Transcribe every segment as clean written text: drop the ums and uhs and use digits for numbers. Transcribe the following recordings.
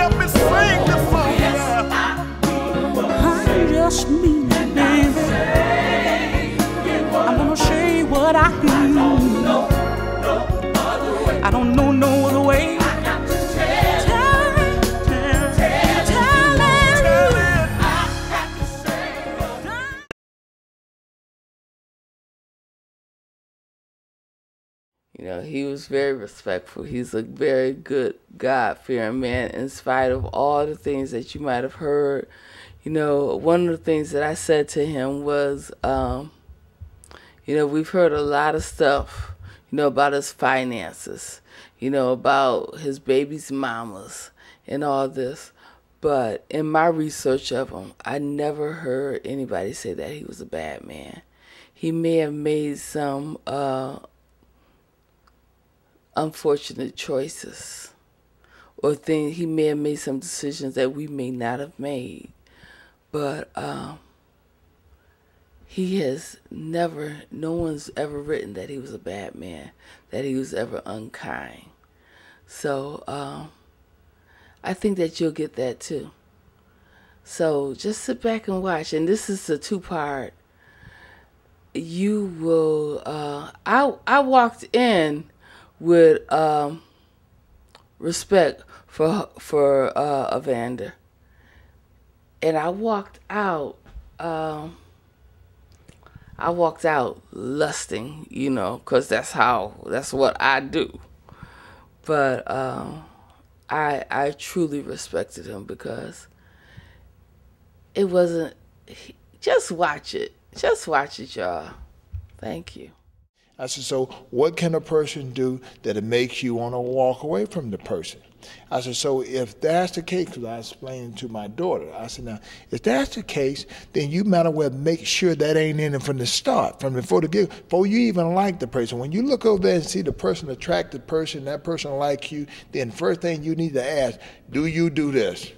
help me sing this song. I just mean it, baby. I'm gonna say what I feel. I don't know no other way. You know, he was very respectful. He's a very good, God-fearing man in spite of all the things that you might have heard. You know, one of the things that I said to him was, you know, we've heard a lot of stuff, you know, about his finances, you know, about his baby's mamas and all this. But in my research of him, I never heard anybody say that he was a bad man. He may have made some unfortunate choices, or things, he may have made some decisions that we may not have made, but he has never, no one's ever written that he was a bad man, that he was ever unkind. So I think that you'll get that too. So just sit back and watch, and this is a two-part. You will, I walked in with respect for Evander, and I walked out lusting, you know, because that's what I do. But I truly respected him because it wasn't, just watch it, y'all. Thank you. I said, so what can a person do that it makes you want to walk away from the person? I said, so if that's the case, because I explained to my daughter, I said, now, if that's the case, then you might as well make sure that ain't in it from the start, before you even like the person. When you look over there and see the person, attractive person, that person like you, then first thing you need to ask, do you do this?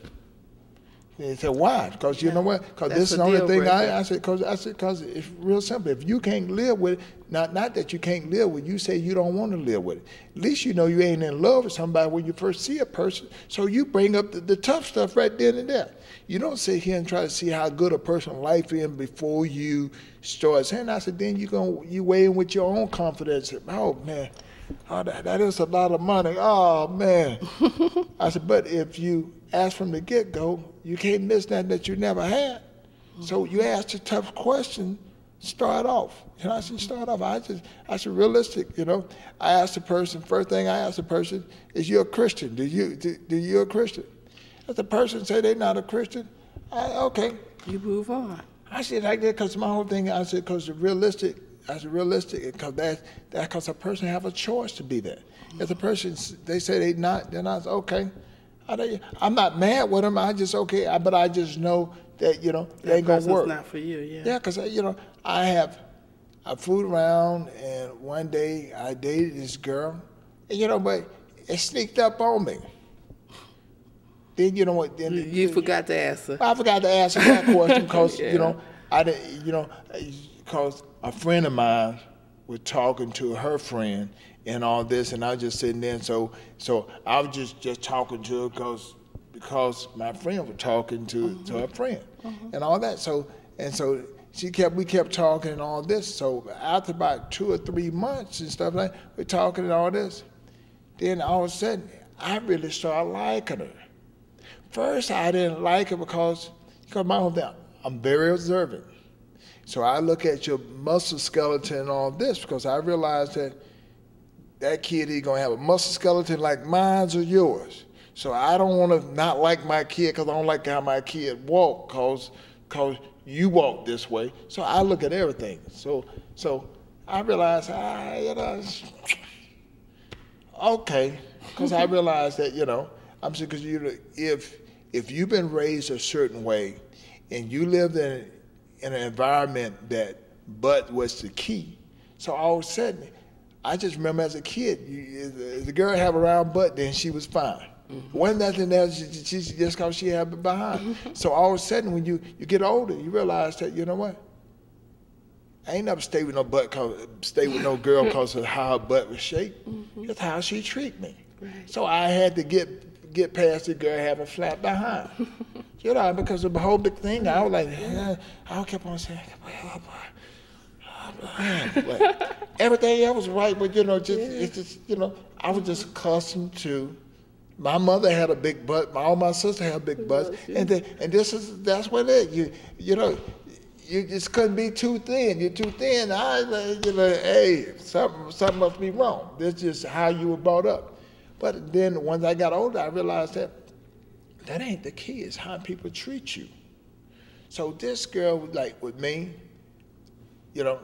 They said, why? Because you know what? Because this is the only thing I said, because it's real simple. If you can't live with it, not that you can't live with it, you say you don't want to live with it. At least you know you ain't in love with somebody when you first see a person. So you bring up the tough stuff right then and there. You don't sit here and try to see how good a person's life is before you start saying. I said, then you weigh in with your own confidence. Oh man, oh, that is a lot of money. Oh man. I said, but if you ask from the get-go, you can't miss that you never had. So you ask the tough question, start off. You know, I said, start off. I said, realistic, you know. I asked the person, first thing I asked the person, is you a Christian? Do you a Christian? If the person say they're not a Christian, okay. You move on. I said like that because my whole thing, I said, because realistic, because because a person have a choice to be that. If the person, they say they're not, okay. I'm not mad with them. I just, okay, but I just know that, you know, it ain't gonna work. It's not for you, yeah. Yeah, because, you know, I fooled around, and one day I dated this girl, and, you know, but it sneaked up on me. Then, you know what? Then you forgot to ask her. I forgot to ask her that question because, yeah. you know, because a friend of mine was talking to her friend and all this, and I was just sitting there, and so I was just talking to her because my friend was talking to her friend and all that. So we kept talking and all this. So after about 2 or 3 months and stuff like that, we're talking and all this. Then all of a sudden, I really started liking her. First, I didn't like her because my whole thing, I'm very observant. So I look at your muscle skeleton and all this because I realized that kid is going to have a muscle skeleton like mine or yours. So I don't want to not like my kid because I don't like how my kid walk because you walk this way. So I look at everything. So I realized, okay, because I realized that, you know, I'm saying because if you've been raised a certain way and you lived in an environment that butt was the key, so all of a sudden, I just remember as a kid, if the girl have a round butt, then she was fine. Wasn't nothing else, just because she had it behind. So all of a sudden, when you get older, you realize that, you know what? I ain't never stayed with no girl because of how her butt was shaped. It's how she treat me. Right. So I had to get get past the girl having flat behind. You know, because of the whole big thing, I was like, I kept on saying, but everything else was right, but you know, it's just, you know, I was just accustomed to. My mother had a big butt. All my sisters had big butts, and that's what it is. You know, you just couldn't be too thin. You're too thin. You know, hey, something must be wrong. That's just how you were brought up. But then once I got older, I realized that ain't the key. It's how people treat you. So this girl was like with me. You know,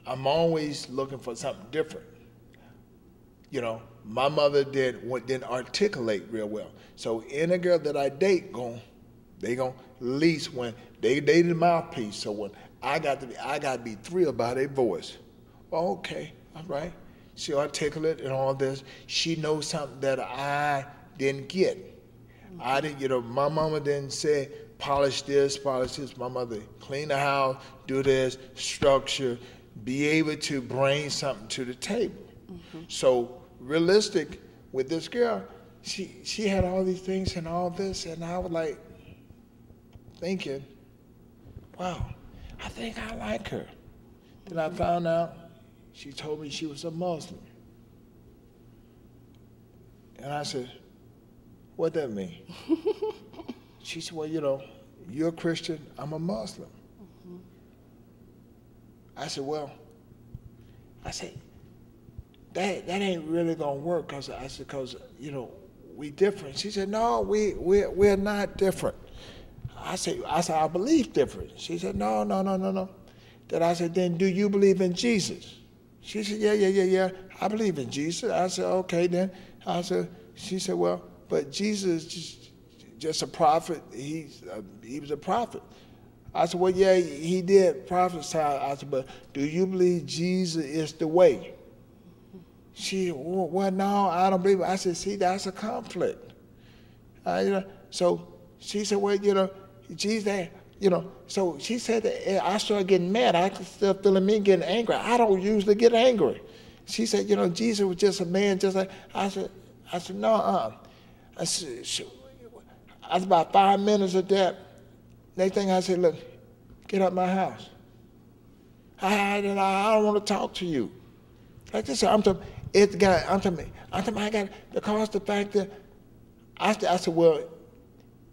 I'm always looking for something different. You know, my mother didn't articulate real well. So any girl that I date, they gonna at least when they the mouthpiece. So when I got to be thrilled by their voice. Well, okay, all right. She articulate and all this. She knows something that I didn't get. I didn't, you know, my mama didn't say polish this, polish this. My mother clean the house, do this, structure, be able to bring something to the table. So realistic with this girl, she had all these things and all this, and I was like thinking, wow, I think I like her. Then I found out she told me she was a Muslim. And I said, what that mean? She said, well, you know, you're a Christian, I'm a Muslim. I said, well, that ain't really gonna work, cause you know, we different. She said, no, we're not different. I said, I believe different. She said, no. Then I said, then do you believe in Jesus? She said, yeah, I believe in Jesus. I said, okay then. She said, well, but Jesus is just a prophet. He was a prophet. I said, well, yeah, he did prophesy. I said, but do you believe Jesus is the way? She, well, no, I don't believe it. I said, see, that's a conflict. You know, so she said, well, you know, Jesus, you know, so she said that I started getting mad. I could still feeling me getting angry. I don't usually get angry. She said, you know, Jesus was just a man, just like, I said, no, I said, I was about 5 minutes of that. Next thing I said, look, get out my house. I don't want to talk to you. Like this, I'm talking, I got, because the fact that, I said, well,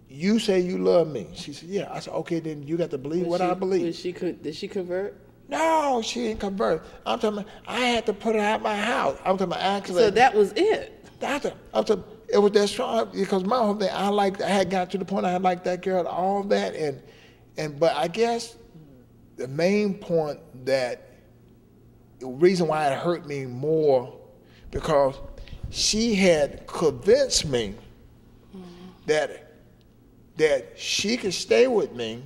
you say you love me. She said, yeah. I said, okay, then you got to believe what I believe. Did she convert? No, she didn't convert. I'm talking, I had to put her out my house. I'm talking, actually. So that was it? I'm talking, it was that strong, because my whole thing, I had got to the point I liked that girl, all that, but I guess the main point the reason why it hurt me more, because she had convinced me that she could stay with me,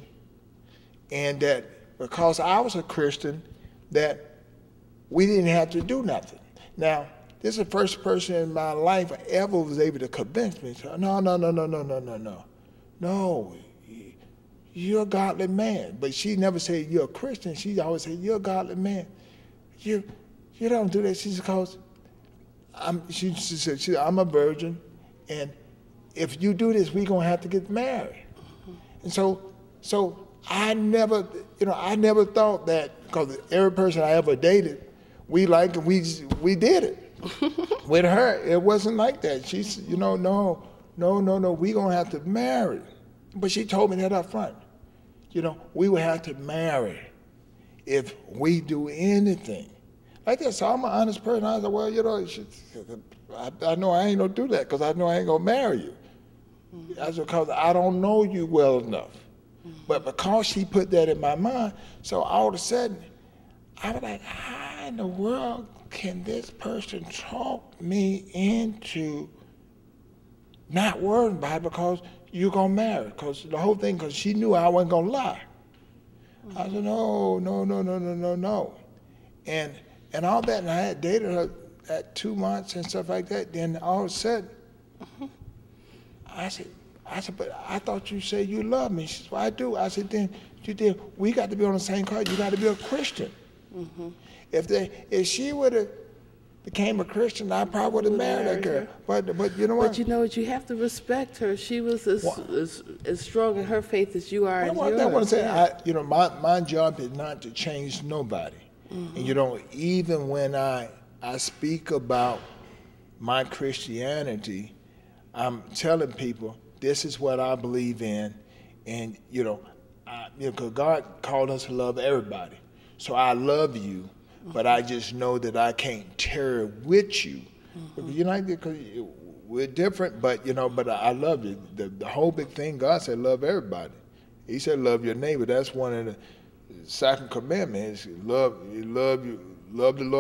and that because I was a Christian, that we didn't have to do nothing. Now, this is the first person in my life I ever was able to convince me. So, no, you're a godly man. But she never said you're a Christian. She always said you're a godly man. You don't do that. She said, because she said, I'm a virgin, and if you do this, we're gonna have to get married. And so I never thought that, because every person I ever dated, we did it. With her, it wasn't like that. She said, you know, no, we gonna have to marry. But she told me that up front. You know, we would have to marry if we do anything. Like that, so I'm an honest person. I said, well, you know, I know I ain't gonna do that, because I know I ain't gonna marry you. That's because I don't know you well enough. But because she put that in my mind, so all of a sudden, I was like, how in the world can this person talk me into not worrying about it because you're gonna marry? Because the whole thing, because she knew I wasn't gonna lie. I said, no. And all that, and I had dated her at 2 months and stuff like that. Then all of a sudden, I said, but I thought you said you love me. She said, well, I do. I said, then we got to be on the same card. You got to be a Christian. If she would have became a Christian, I probably would have married that girl. But you know what? But you know what? You have to respect her. She was as strong in her faith as you are in yours. I want to say, my job is not to change nobody. And even when I speak about my Christianity, I'm telling people this is what I believe in, and because God called us to love everybody. So I love you. But I just know that I can't tear with you. Because we're different, but I love you. The whole big thing, God said, love everybody. He said, love your neighbor. That's one of the second commandments. Love the Lord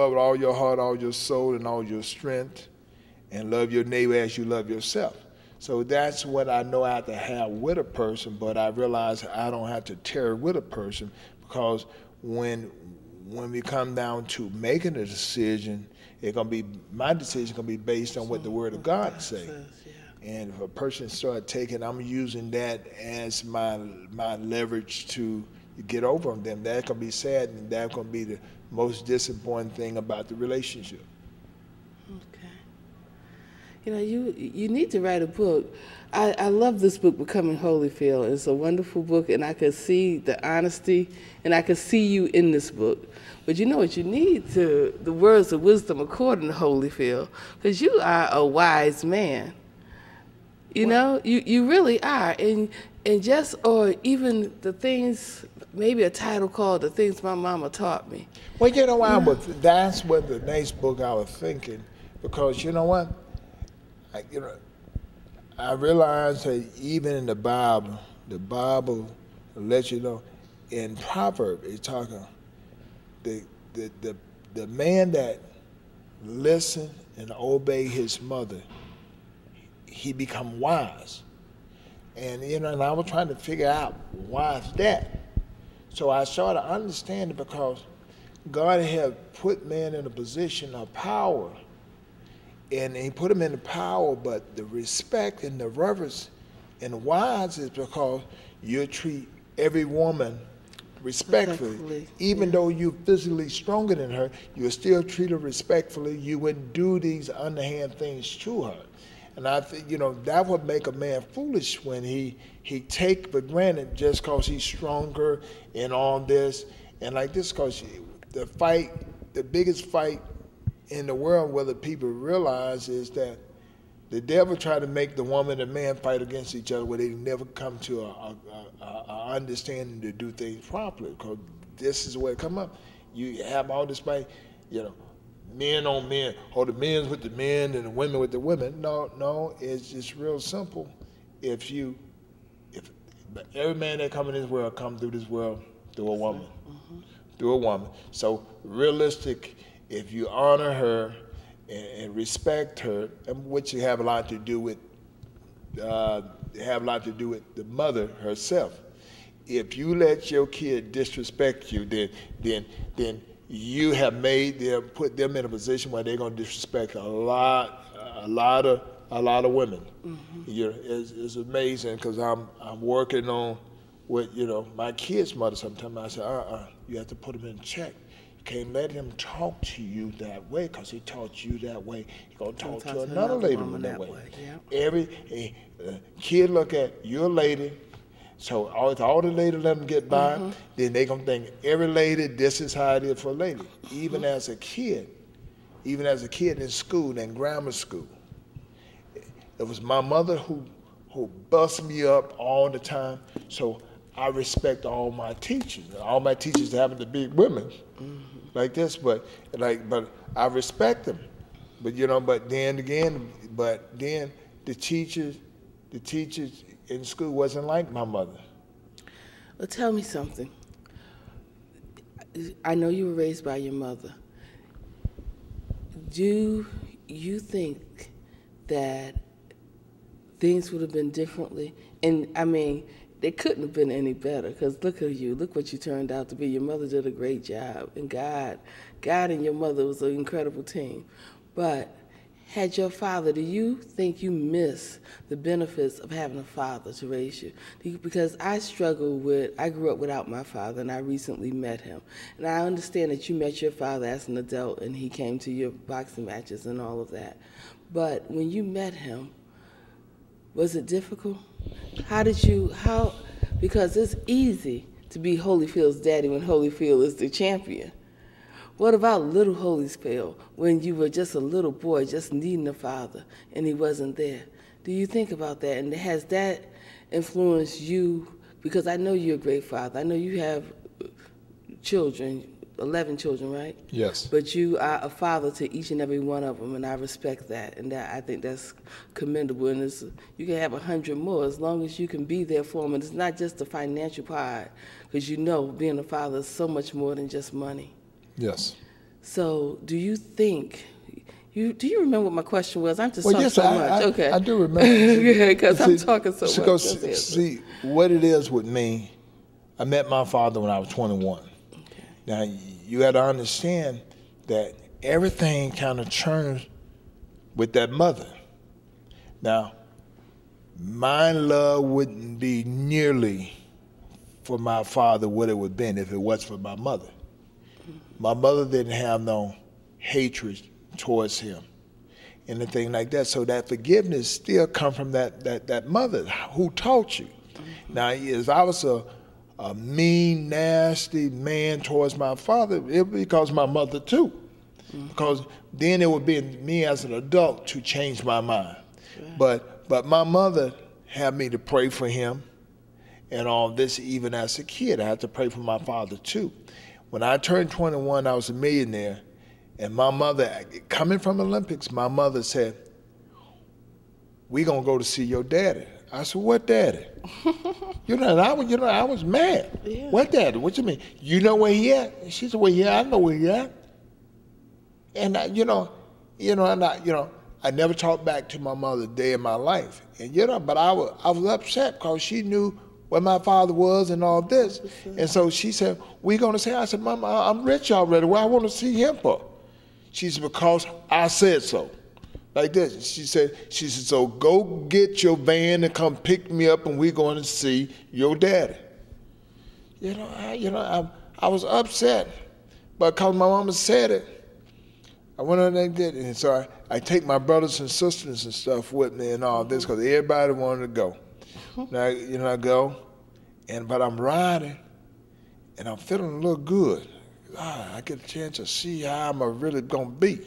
with all your heart, all your soul, and all your strength, and love your neighbor as you love yourself. So that's what I know I have to have with a person, but I realize I don't have to tear with a person, because when we come down to making a decision, my decision gonna be based on what the Word of God says. And if a person start taking, I'm using that as my leverage to get over on them. That can be sad, and that's gonna be the most disappointing thing about the relationship. Okay. You need to write a book. I love this book, Becoming Holyfield. It's a wonderful book, and I could see the honesty, and I could see you in this book. But you know what you need? The words of wisdom according to Holyfield, because you are a wise man. You really are. And or even the things, maybe a title called The Things My Mama Taught Me. Well, that's what the next book I was thinking, because you know what? I realize that even in the Bible lets you know, in Proverbs, it's talking, the man that listen and obey his mother, he become wise. And and I was trying to figure out why is that. So I started understanding, because God had put man in a position of power. And he put him in the power, but the respect and the reverence and wise is because you treat every woman respectfully. Even though you're physically stronger than her, you still treat her respectfully. You wouldn't do these underhand things to her. And I think, that would make a man foolish when he take for granted just because he's stronger and all this. And like this, because the biggest fight in the world, whether people realize, is that the devil try to make the woman and man fight against each other, where they never come to a understanding to do things properly. Because this is where it come up. You have all this fight, men on men, or the men's with the men and the women with the women. No, it's just real simple. If every man that come in this world come through this world through a woman, through a woman. So realistic. If you honor her and respect her, and which you have a lot to do with, the mother herself. If you let your kid disrespect you, then you have put them in a position where they're going to disrespect a lot of women. It's amazing, because I'm working on with my kid's mother. Sometimes I say, you have to put them in check. Can't let him talk to you that way, because he taught you that way. He's going to talk to another lady that way. Yep. Every kid look at your lady, so all the ladies let them get by, then they going to think every lady, this is how it is for a lady. Even as a kid in school, in grammar school, it was my mother who bust me up all the time, so I respect all my teachers. All my teachers happen to be women, like this, but I respect them. But then the teachers in school wasn't like my mother. Well, tell me something. I know you were raised by your mother. Do you think that things would have been differently? And I mean, they couldn't have been any better, because look at you. Look what you turned out to be. Your mother did a great job, and God and your mother was an incredible team. But had your father, do you think you miss the benefits of having a father to raise you? Because I grew up without my father, and I recently met him. And I understand that you met your father as an adult, and he came to your boxing matches and all of that. But when you met him, was it difficult? Because it's easy to be Holyfield's daddy when Holyfield is the champion. What about little Holyfield when you were just a little boy just needing a father and he wasn't there? Do you think about that? And has that influenced you? Because I know you're a great father. I know you have children, 11 children, right? Yes. But you are a father to each and every one of them, and I respect that. And I think that's commendable. And you can have 100 more as long as you can be there for them. And it's not just the financial part, because you know being a father is so much more than just money. Yes. So do you think, do you remember what my question was? I'm just talking so much. Okay. I do remember. Because I'm talking so much. See, what it is with me, I met my father when I was 21. Okay. Now, you got to understand that everything kind of turns with that mother. Now, my love wouldn't be nearly for my father what it would have been if it was for my mother. My mother didn't have no hatred towards him, anything like that. So that forgiveness still comes from that mother who taught you. Now, if I was a mean, nasty man towards my father, it would be because of my mother too. Because then it would be me as an adult to change my mind. But my mother had me to pray for him and all this. Even as a kid, I had to pray for my father too. When I turned 21, I was a millionaire, and my mother, coming from Olympics, my mother said, "We gonna go to see your daddy." I said, "What daddy?" I was mad. Yeah. "What daddy? What you mean? You know where he at?" And she said, "Well, yeah, I know where he at." And I never talked back to my mother a day in my life. And but I was upset because she knew where my father was and all this. And so she said, "We gonna see?" I said, "Mama, I'm rich already. Why I want to see him for?" She said, "Because I said so." Like this. She said, "So go get your van and come pick me up, and we're going to see your daddy." I was upset, but because my mama said it, I went on and did it. And so I take my brothers and sisters and stuff with me and all this because everybody wanted to go. Now, I go, but I'm riding, and I'm feeling a little good. I get a chance to see how I'm really gonna be,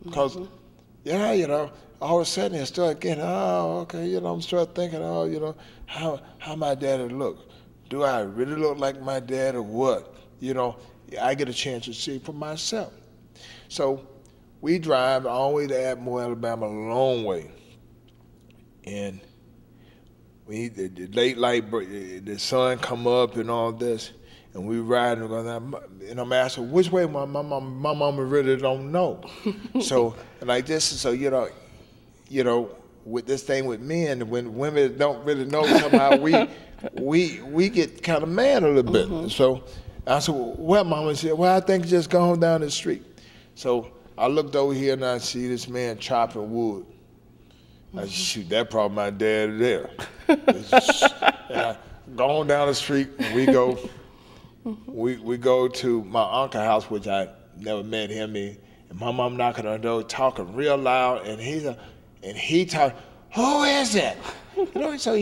because all of a sudden I start getting, I'm start thinking, how my daddy look. Do I really look like my dad or what? I get a chance to see for myself. So we drive all the way to Atmore, Alabama, a long way, and the late light, the sun come up and all this, and we riding, and I'm asking which way. My mama really don't know. So like this, so with this thing with men, when women don't really know, somehow we get kind of mad a little bit. So I said, "Well, Mama," said, "Well, I think just go on down the street." So I looked over here and I see this man chopping wood. I said, "Shoot, that probably my dad there." And I go on down the street, and we go to my uncle's house, which I never met him. And my mom knocking on the door, talking real loud, and he talking, "Who is it?" So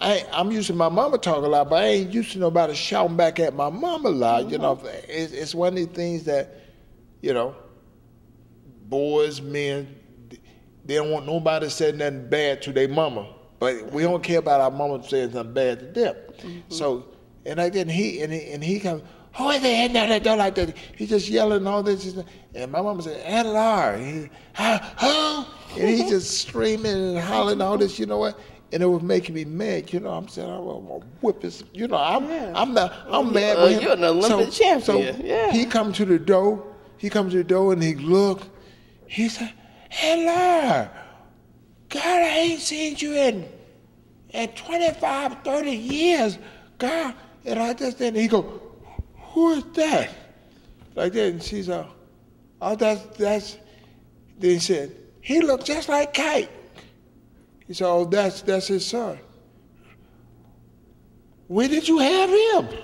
I'm used to my mama talking loud, but I ain't used to nobody shouting back at my mama loud. It's one of the things that, boys, men, they don't want nobody saying nothing bad to their mama, but we don't care about our mama saying something bad to them. So, and he comes, "Who is it? No, don't like that." He's just yelling all this, and my mama said, "Aunt Laura." Who? And he's just screaming and hollering all this, and it was making me mad. I'm saying, "I'm gonna whip his," I'm mad with him. You're an Olympic champion. So he comes to the door. And he look. He said, "Hey, Laura, God, I ain't seen you in 25, 30 years, God." And I just then he go, "Who is that?" Like that, and she's "Oh, that's Then he said, he looked just like Kite. He said, oh, that's his son. Where did you have him?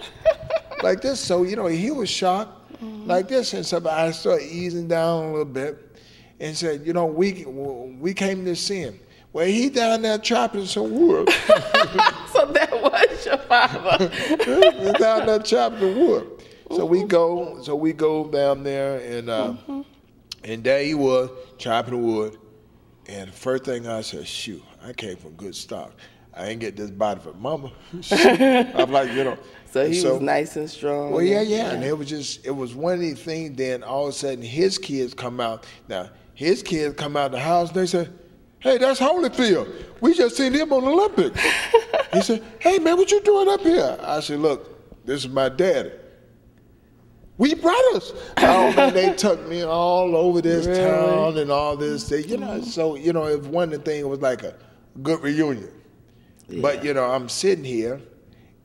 Like this. So, you know, he was shocked like this. And so I started easing down a little bit and said, you know, we came to see him. Well, he down there chopping some wood. So that was your father. He's down there chopping the wood. So we go down there and there he was chopping the wood. And the first thing I said, shoot, I came from good stock. I ain't get this body for mama. I'm like, you know. So he was nice and strong. Well, yeah. And it was one of these things. Then all of a sudden his kids come out. Now his kids come out the house and they say, hey, that's Holyfield. We just seen him on the Olympics. He said, hey man, what you doing up here? I said, look, this is my daddy. We brothers. Oh man, they took me all over this town and all this. You know, so you know, if one of the things, it was like a good reunion. Yeah. But you know, I'm sitting here,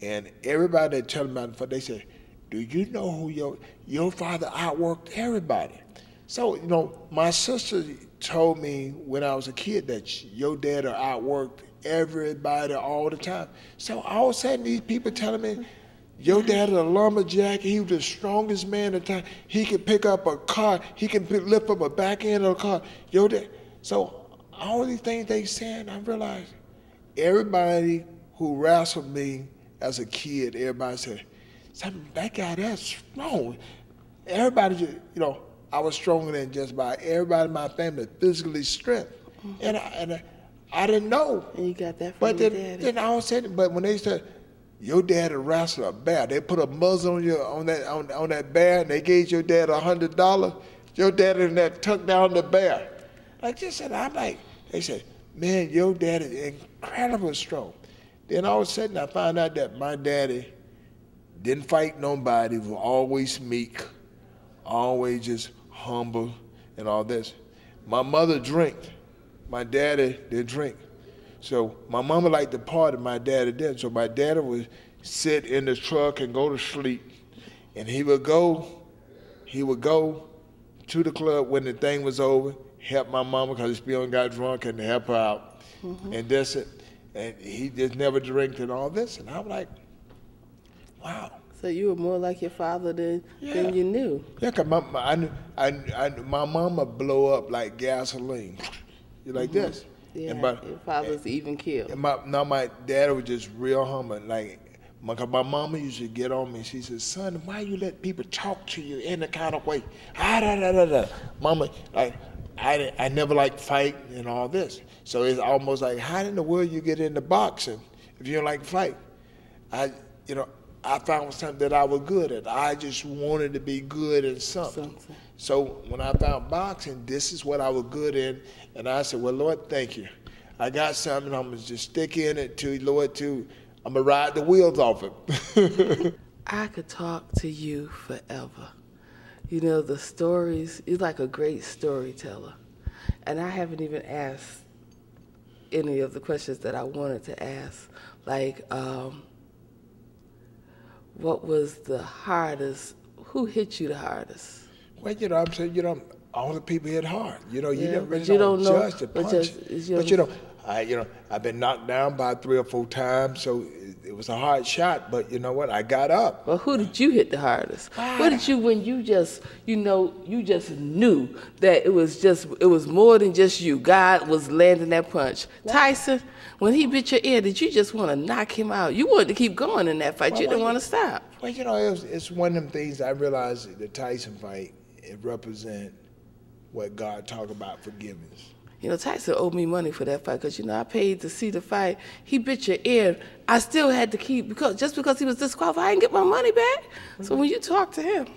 and everybody that tell me about it, they say, "Do you know who your father outworked everybody?" So you know, my sister told me when I was a kid that your dad outworked everybody all the time. So all of a sudden, these people telling me, your dad was a lumberjack. He was the strongest man at the time. He could pick up a car. He can lift up a back end of a car. Your dad. So all these things they saying, I realized everybody who wrestled me as a kid, everybody said, that guy, that's strong. Everybody, you know, I was stronger than just about everybody in my family, physically strength. And I didn't know. And you got that from your daddy. Then all of a sudden, but when they said, your dad wrestled a bear. They put a muzzle on that bear, and they gave your dad $100. Your dad in there took down the bear. Like this, and I'm like, they said, man, your dad is incredibly strong. Then all of a sudden, I found out that my daddy didn't fight nobody. Was always meek, always just humble, and all this. My mother drank. My daddy didn't drink. So my mama liked to party, my daddy didn't. So my daddy would sit in the truck and go to sleep. And he would go to the club when the thing was over, help my mama because his spill got drunk and help her out. And that's it. And he just never drank and all this. And I'm like, wow. So you were more like your father than you knew. Yeah, because my mama blow up like gasoline. You like this. Yeah, your father's even killed. And my dad was just real humble. Like, my mama used to get on me. She said, son, why you let people talk to you in the kind of way? Mama, like, I never liked fight and all this. So it's almost like, how in the world you get into boxing if you don't like fight? I found something that I was good at. I just wanted to be good in something. So when I found boxing, this is what I was good in. And I said, well, Lord, thank you. I got something, I'm going to just stick in it to Lord, too. I'm going to ride the wheels off it. I could talk to you forever. You know, the stories, you're like a great storyteller. And I haven't even asked any of the questions that I wanted to ask. Like, what was the hardest, who hit you the hardest? Well, you know, I'm saying, all the people hit hard. You know, you but don't know, judge the punch. But I've been knocked down by 3 or 4 times, so it was a hard shot. But you know what? I got up. Well, who did you hit the hardest? What did you, when you just, you just knew that it was more than just you. God was landing that punch. Tyson, when he bit your ear, did you just want to knock him out? You wanted to keep going in that fight. You didn't want to stop. Well, it's one of them things I realized the Tyson fight, it represents what God talk about forgiveness. You know, Tyson owed me money for that fight because, I paid to see the fight. He bit your ear. I still had to keep, because he was disqualified, I didn't get my money back. So when you talk to him,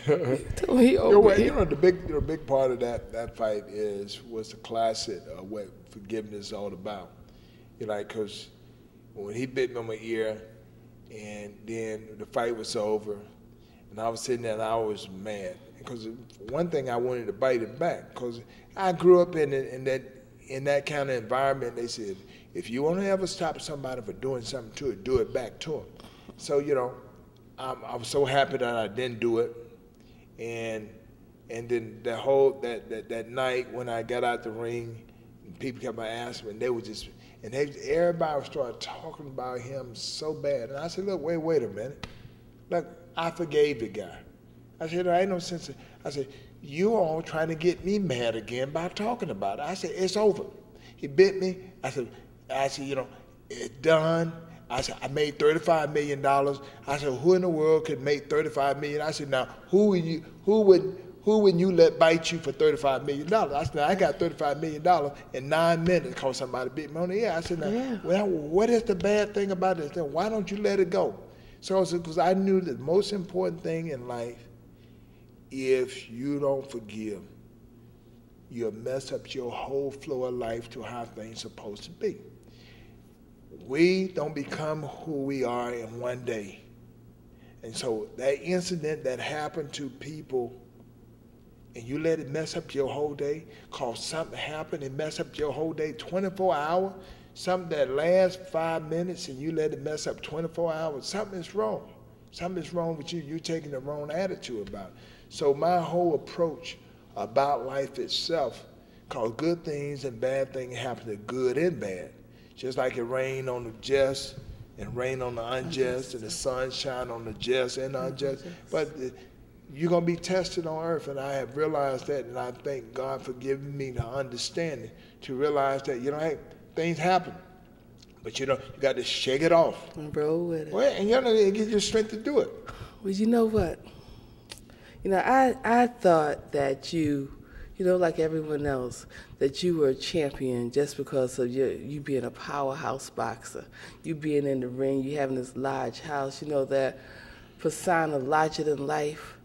tell him he owed me. The big part of that fight was the classic of what forgiveness is all about. Because when he bit me on my ear, and then the fight was over, and I was sitting there and I was mad. Because one thing, I wanted to bite him back, because I grew up in that kind of environment. They said, if you want to ever stop somebody for doing something to it, do it back to them. So, I was so happy that I didn't do it. And And then that night when I got out the ring, people kept on asking me, and they were just, everybody started talking about him so bad. And I said, look, wait a minute. Look, I forgave the guy. I said, there ain't no sense. I said, you all trying to get me mad again by talking about it. I said, it's over. He bit me. I said, you know, it's done. I said, I made $35 million. I said, who in the world could make $35 million? I said, now, who would you let bite you for $35 million? I said, now, I got $35 million in 9 minutes because somebody bit me on the ear. I said, now, well, what is the bad thing about this? Then why don't you let it go? So because I knew that the most important thing in life, if you don't forgive, you'll mess up your whole flow of life to how things are supposed to be. We don't become who we are in one day. And so that incident that happened to people, and you let it mess up your whole day, cause something happened and mess up your whole day, 24 hours, something that lasts 5 minutes and you let it mess up 24 hours, something is wrong. Something is wrong with you. You're taking the wrong attitude about it. So my whole approach about life itself, cause good things and bad things happen to good and bad. Just like it rained on the just and rain on the unjust, and the sun shine on the just and unjust. But you're going to be tested on earth, and I have realized that, and I thank God for giving me the understanding to realize that, you know, hey, things happen. But, you know, you got to shake it off. And roll with it. Well, and you know, it gives you strength to do it. Well, you know what? You know, I thought that you know, like everyone else, that you were a champion just because of you being a powerhouse boxer, you being in the ring, you having this large house, you know, that persona larger than life.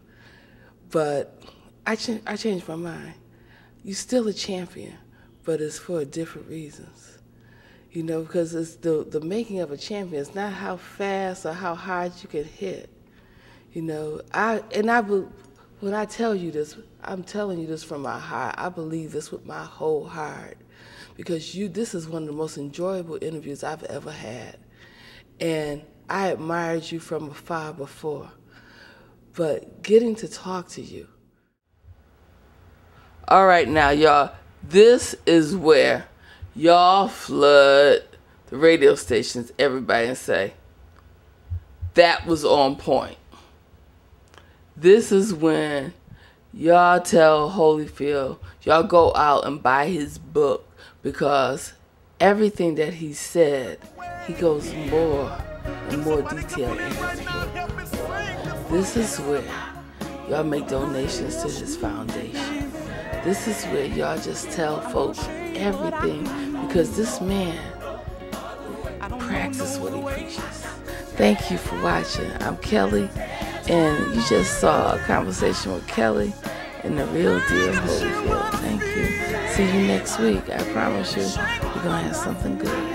But I changed my mind. You're still a champion, but it's for different reasons. You know, because it's the making of a champion. It's not how fast or how hard you can hit. You know, when I tell you this, I'm telling you this from my heart. I believe this with my whole heart, because this is one of the most enjoyable interviews I've ever had. And I admired you from afar before, but getting to talk to you. All right, now, y'all, this is where y'all flood the radio stations, everybody, and say, that was on point. This is when y'all tell Holyfield, y'all go out and buy his book, because everything that he said, he goes more and more detail in his book. This is where y'all make donations to his foundation. This is where y'all just tell folks everything, because this man practices what he preaches. Thank you for watching. I'm Kelly, and you just saw a conversation with Kelly and the real deal Holyfield. Thank you. See you next week. I promise you, we're going to have something good.